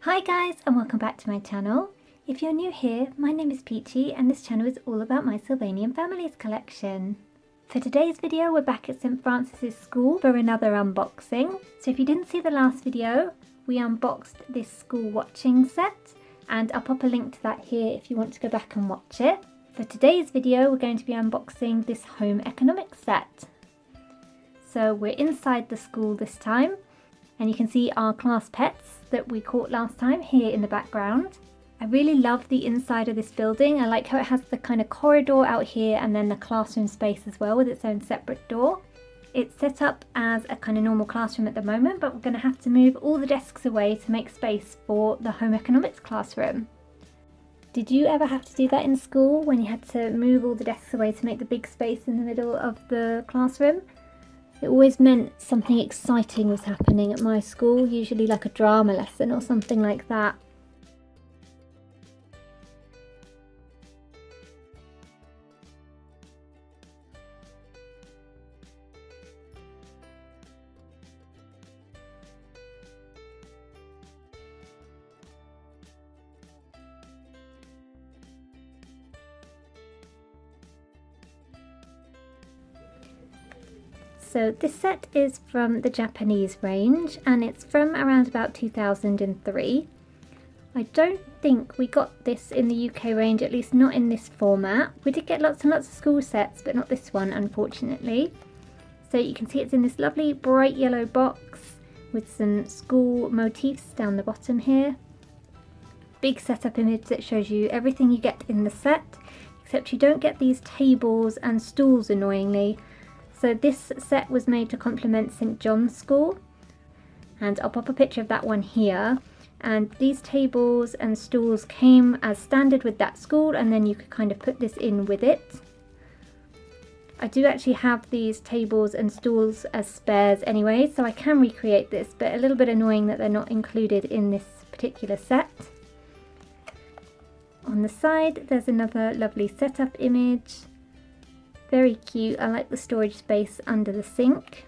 Hi guys, and welcome back to my channel. If you're new here, my name is Peachy and this channel is all about my Sylvanian families collection. For today's video we're back at St Francis's School for another unboxing. So if you didn't see the last video, we unboxed this school watching set and I'll pop a link to that here if you want to go back and watch it. For today's video we're going to be unboxing this home economics set. So we're inside the school this time. And you can see our class pets that we caught last time here in the background. I really love the inside of this building. I like how it has the kind of corridor out here and then the classroom space as well with its own separate door. It's set up as a kind of normal classroom at the moment, but we're going to have to move all the desks away to make space for the home economics classroom. Did you ever have to do that in school when you had to move all the desks away to make the big space in the middle of the classroom? It always meant something exciting was happening at my school, usually like a drama lesson or something like that. So this set is from the Japanese range and it's from around about 2003. I don't think we got this in the UK range, at least not in this format. We did get lots and lots of school sets, but not this one, unfortunately. So you can see it's in this lovely bright yellow box with some school motifs down the bottom here. Big setup image that shows you everything you get in the set, except you don't get these tables and stools, annoyingly. So this set was made to complement St John's School, and I'll pop a picture of that one here. And these tables and stools came as standard with that school, and then you could kind of put this in with it. I do actually have these tables and stools as spares anyway, so I can recreate this, but a little bit annoying that they're not included in this particular set. On the side there's another lovely setup image. Very cute. I like the storage space under the sink.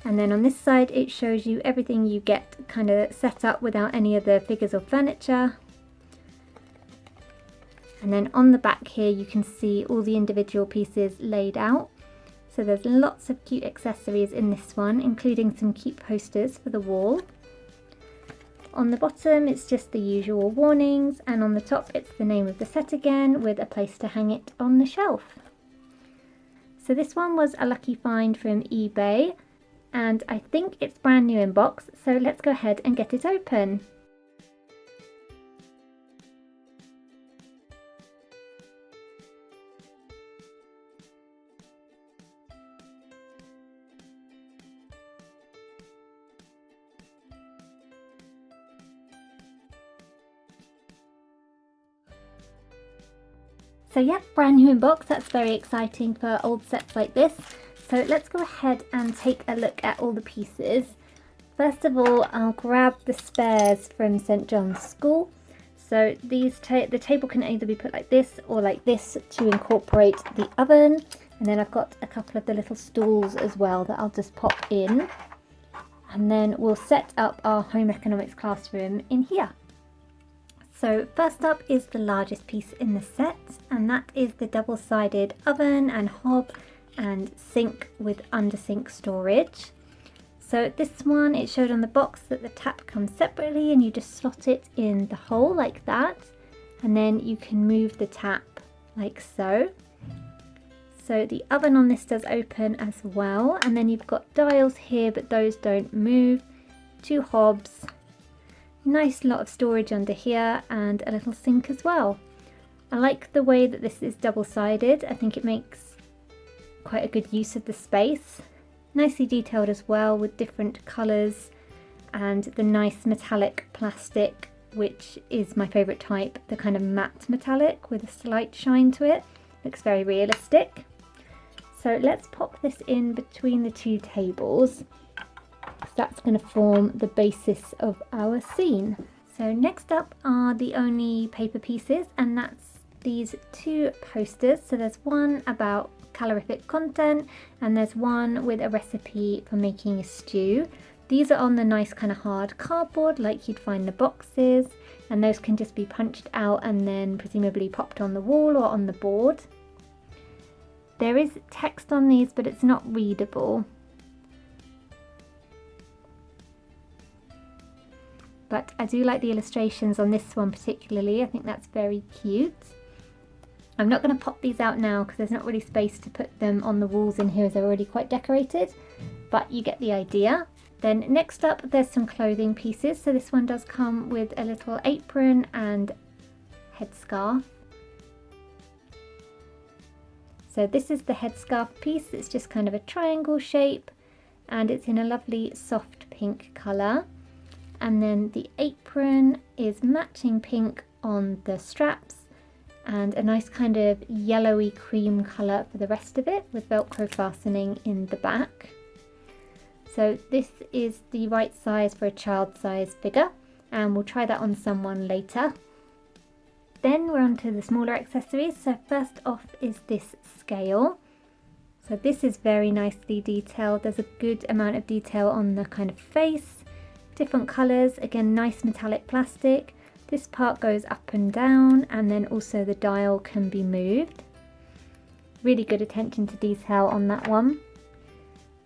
And then on this side it shows you everything you get kind of set up without any of the figures or furniture. And then on the back here you can see all the individual pieces laid out. So there's lots of cute accessories in this one, including some cute posters for the wall. On the bottom it's just the usual warnings, and on the top it's the name of the set again with a place to hang it on the shelf. So this one was a lucky find from eBay and I think it's brand new in box, so let's go ahead and get it open. So yeah, brand new in box. That's very exciting for old sets like this. So let's go ahead and take a look at all the pieces. First of all, I'll grab the spares from St John's School. So these the table can either be put like this or like this to incorporate the oven. And then I've got a couple of the little stools as well that I'll just pop in. And then we'll set up our home economics classroom in here. So first up is the largest piece in the set, and that is the double-sided oven and hob and sink with under-sink storage. So this one, it showed on the box that the tap comes separately and you just slot it in the hole like that, and then you can move the tap like so. So the oven on this does open as well, and then you've got dials here but those don't move, two hobs. Nice lot of storage under here and a little sink as well. I like the way that this is double-sided. I think it makes quite a good use of the space. Nicely detailed as well with different colours and the nice metallic plastic, which is my favourite type, the kind of matte metallic with a slight shine to it. Looks very realistic. So let's pop this in between the two tables. That's going to form the basis of our scene. So next up are the only paper pieces, and that's these two posters. So there's one about calorific content and there's one with a recipe for making a stew. These are on the nice kind of hard cardboard like you'd find the boxes, and those can just be punched out and then presumably popped on the wall or on the board. There is text on these, but it's not readable. But I do like the illustrations on this one particularly. I think that's very cute. I'm not going to pop these out now because there's not really space to put them on the walls in here as they're already quite decorated, but you get the idea. Then next up there's some clothing pieces. So this one does come with a little apron and headscarf. So this is the headscarf piece. It's just kind of a triangle shape and it's in a lovely soft pink colour. And then the apron is matching pink on the straps and a nice kind of yellowy cream colour for the rest of it with Velcro fastening in the back. So this is the right size for a child size figure, and we'll try that on someone later. Then we're on to the smaller accessories. So first off is this scale. So this is very nicely detailed. There's a good amount of detail on the kind of face, different colours, again nice metallic plastic. This part goes up and down, and then also the dial can be moved. Really good attention to detail on that one.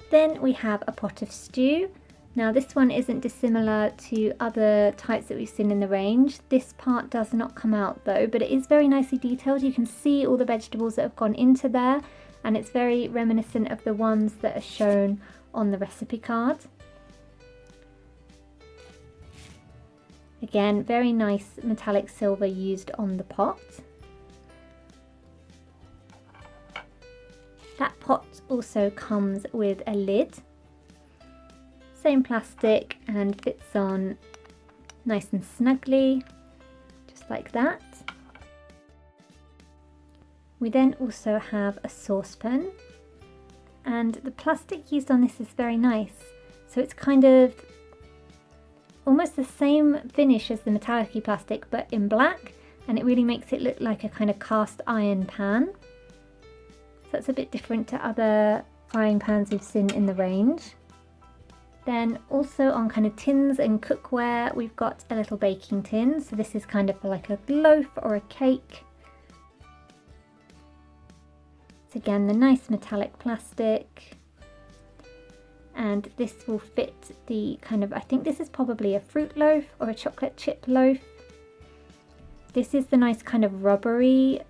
Then we have a pot of stew. Now this one isn't dissimilar to other types that we've seen in the range. This part does not come out though, but it is very nicely detailed. You can see all the vegetables that have gone into there, and it's very reminiscent of the ones that are shown on the recipe card. Again, very nice metallic silver used on the pot. That pot also comes with a lid. Same plastic and fits on nice and snugly, just like that. We then also have a saucepan, and the plastic used on this is very nice. So it's kind of almost the same finish as the metallic-y plastic but in black, and it really makes it look like a kind of cast iron pan. So that's a bit different to other frying pans we've seen in the range. Then also on kind of tins and cookware, we've got a little baking tin. So this is kind of for like a loaf or a cake. So again, the nice metallic plastic. And this will fit the kind of, I think this is probably a fruit loaf or a chocolate chip loaf. This is the nice kind of rubbery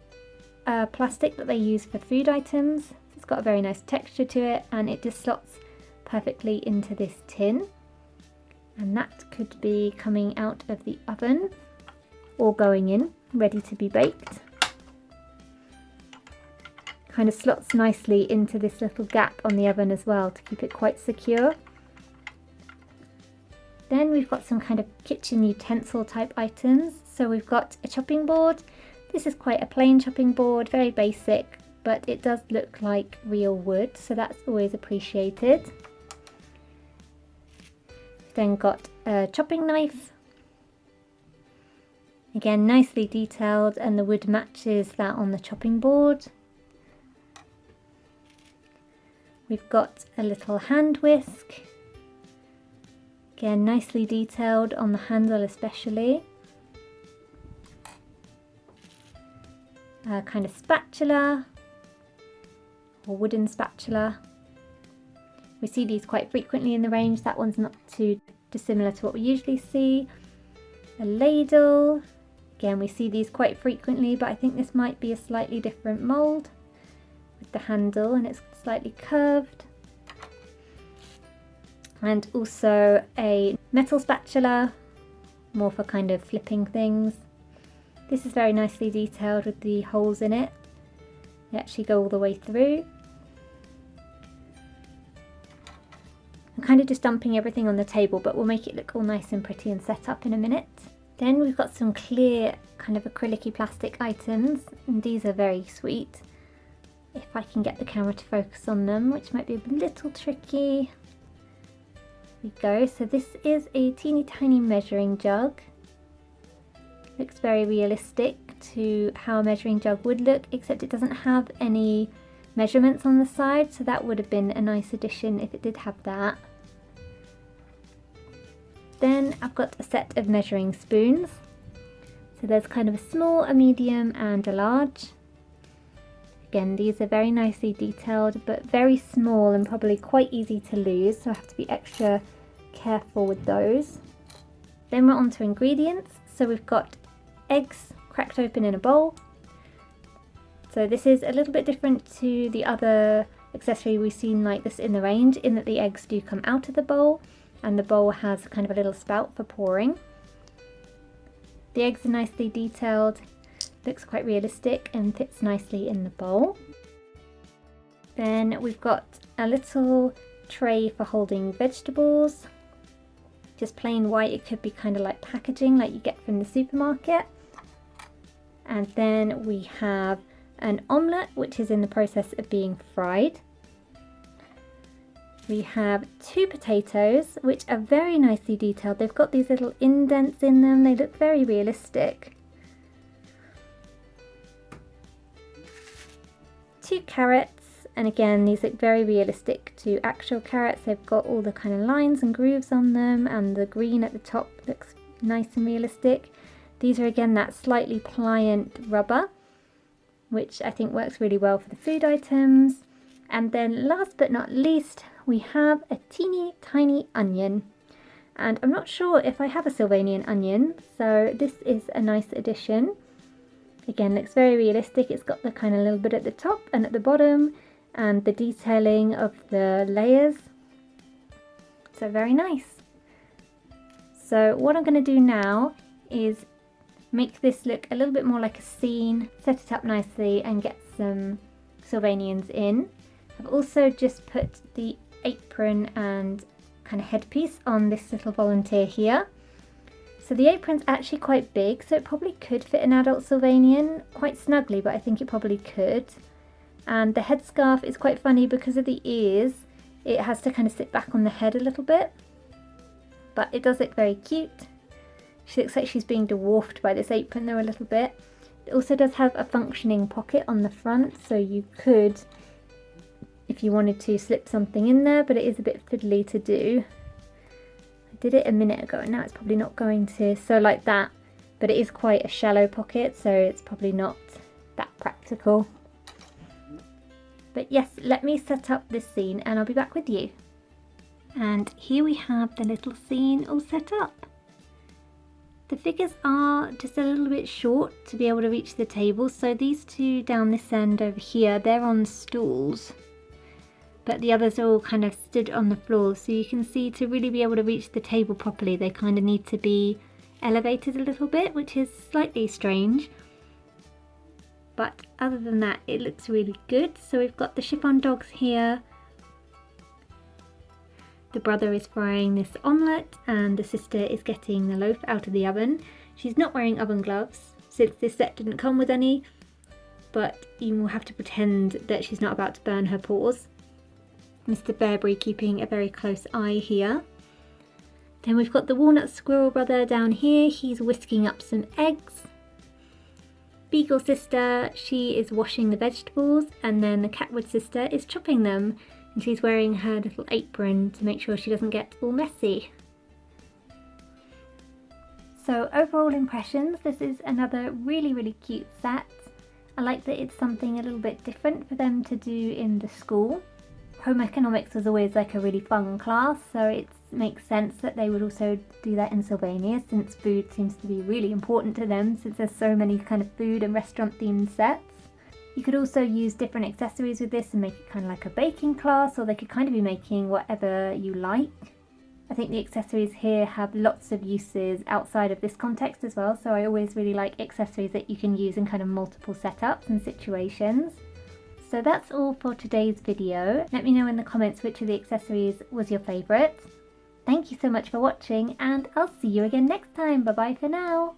plastic that they use for food items. It's got a very nice texture to it, and it just slots perfectly into this tin. And that could be coming out of the oven or going in, ready to be baked. Kind of slots nicely into this little gap on the oven as well to keep it quite secure. Then we've got some kind of kitchen utensil type items. So we've got a chopping board. This is quite a plain chopping board, very basic, but it does look like real wood, so that's always appreciated. Then got a chopping knife. Again, nicely detailed, and the wood matches that on the chopping board. We've got a little hand whisk. Again, nicely detailed on the handle especially. A kind of spatula, or wooden spatula. We see these quite frequently in the range. That one's not too dissimilar to what we usually see. A ladle. Again, we see these quite frequently, but I think this might be a slightly different mould with the handle, and it's slightly curved. And also a metal spatula, more for kind of flipping things. This is very nicely detailed with the holes in it. They actually go all the way through. I'm kind of just dumping everything on the table, but we'll make it look all nice and pretty and set up in a minute. Then we've got some clear kind of acrylic-y plastic items, and these are very sweet. If I can get the camera to focus on them, which might be a little tricky. There we go. So this is a teeny tiny measuring jug. Looks very realistic to how a measuring jug would look, except it doesn't have any measurements on the side, so that would have been a nice addition if it did have that. Then I've got a set of measuring spoons. So there's kind of a small, a medium and a large. Again, these are very nicely detailed but very small and probably quite easy to lose, so I have to be extra careful with those. Then we're on to ingredients. So we've got eggs cracked open in a bowl. So this is a little bit different to the other accessory we've seen like this in the range, in that the eggs do come out of the bowl and the bowl has kind of a little spout for pouring. The eggs are nicely detailed, looks quite realistic and fits nicely in the bowl. Then we've got a little tray for holding vegetables, just plain white. It could be kind of like packaging like you get from the supermarket. And then we have an omelette which is in the process of being fried. We have 2 potatoes which are very nicely detailed. They've got these little indents in them. They look very realistic. 2 carrots, and again these look very realistic to actual carrots. They've got all the kind of lines and grooves on them, and the green at the top looks nice and realistic. These are again that slightly pliant rubber, which I think works really well for the food items. And then last but not least, we have a teeny tiny onion. And I'm not sure if I have a Sylvanian onion, so this is a nice addition. Again, looks very realistic. It's got the kind of little bit at the top and at the bottom, and the detailing of the layers. So very nice. So what I'm going to do now is make this look a little bit more like a scene, set it up nicely and get some Sylvanians in. I've also just put the apron and kind of headpiece on this little volunteer here. So the apron's actually quite big, so it probably could fit an adult Sylvanian quite snugly, but I think it probably could. And the headscarf is quite funny because of the ears. It has to kind of sit back on the head a little bit, but it does look very cute. She looks like she's being dwarfed by this apron though a little bit. It also does have a functioning pocket on the front, so you could, if you wanted to, slip something in there, but it is a bit fiddly to do. I did it a minute ago and now it's probably not going to, so like that, but it is quite a shallow pocket, so it's probably not that practical. But yes, let me set up this scene and I'll be back with you. And here we have the little scene all set up. The figures are just a little bit short to be able to reach the table, so these 2 down this end over here, they're on stools, but the others are all kind of stood on the floor, so you can see to really be able to reach the table properly they kind of need to be elevated a little bit, which is slightly strange. But other than that, it looks really good. So we've got the chiffon dogs here. The brother is frying this omelette and the sister is getting the loaf out of the oven. She's not wearing oven gloves since this set didn't come with any, but you will have to pretend that she's not about to burn her paws. Mr. Bearberry keeping a very close eye here. Then we've got the walnut squirrel brother down here. He's whisking up some eggs. Beagle sister, she is washing the vegetables, and then the catwood sister is chopping them, and she's wearing her little apron to make sure she doesn't get all messy. So overall impressions, this is another really cute set. I like that it's something a little bit different for them to do in the school. Home economics was always like a really fun class, so it makes sense that they would also do that in Sylvania, since food seems to be really important to them, since there's so many kind of food and restaurant themed sets. You could also use different accessories with this and make it kind of like a baking class, or they could kind of be making whatever you like. I think the accessories here have lots of uses outside of this context as well, so I always really like accessories that you can use in kind of multiple setups and situations. So that's all for today's video. Let me know in the comments which of the accessories was your favourite. Thank you so much for watching, and I'll see you again next time. Bye bye for now.